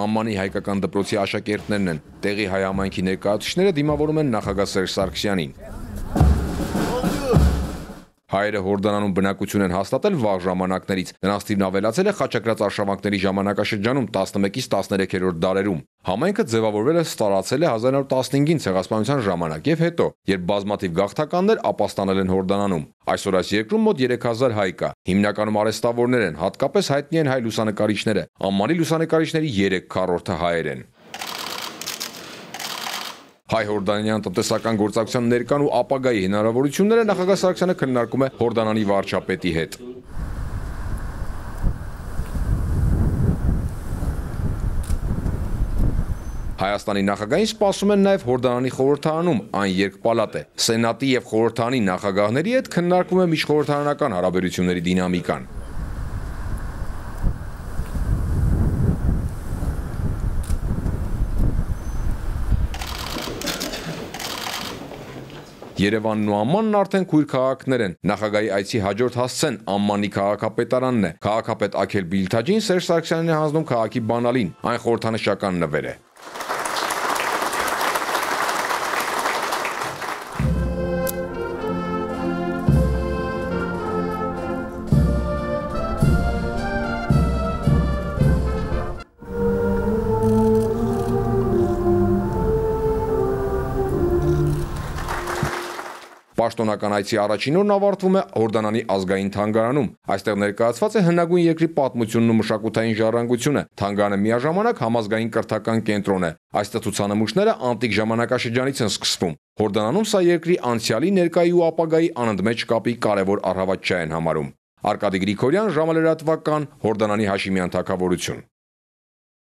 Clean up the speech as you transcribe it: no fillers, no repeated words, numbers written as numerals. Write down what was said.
Ամմանի հայկական դպրոցի աշակերտներն են։ Տեղի հայ համայնքի ներկայացուցիչները դիմավորում են նախագահ Սերժ Սարգսյանին։ Հայերը Հորդանանում բնակություն են հաստատել վաղ ժամանակներից։ Նրանց թիվն ավելացել է խաչակրաց արշավանքների ժամանակաշրջանում 11-ից 13-րդ դարերում։ Համայնքը ձևավորվել է ստարացել է 1915-ին ցեղասպանության ժամանակ եւ հետո, երբ բազմաթիվ գաղթականներ ապաստանել են Հորդանանում։ Այսօր այս երկրում մոտ 3000 հայ կա։ Հիմնականում արհեստավորներ են, հատկապես հայտնի են հայ լուսանկարիչները։ Ամմանի լուսանկարիչների 3/4-ը հայեր են։ Հայ-հորդանյան տնտեսական գործակցության ներկան ու ապագայի հնարավորությունները նախագահ Սարգսյանը քննարկում է Հորդանանի վարչապետի հետ։ Հայաստանի նախագահին սպասում են նաև Հորդանանի խորհրդարանում, այն երկպալատ է։ Սենատի եւ խորհրդարանի նախագահների հետ քննարկվում է միջխորհրդարանական հարաբերությունների դինամիկան։ Երևանն ու Ամմանն արդեն քույր քաղաքներ են։ Նախագահի այցի հաջորդ հասցեն Ամմանի քաղաքապետարանն է։ Քաղաքապետ Աքել Բիլթաջին Սերժ Սարգսյանն է հանձնում քաղաքի բանալին։ Այն խորհրդանշական նվեր է։ Պաշտոնական այցի առաջին օրն ավարտվում է Հորդանանի ազգային թանգարանում։ Այստեղ ներկայացված է հնագույն երկրի պատմությունն ու մշակութային ժառանգությունը։ Թանգարանը միաժամանակ համազգային կրթական կենտրոն է։ Այստեղ ցուցանմուշները անտիկ ժամանակաշրջանից են սկսվում։ Հորդանանում սա երկրի անցյալի, ներկայի ու ապագայի անընդմեջ կապի կարևոր առհավատչա են համարում։ Արկադի Գրիգորյան, ժամը լրատվական, Հորդանանի Հաշիմյան թագավորություն։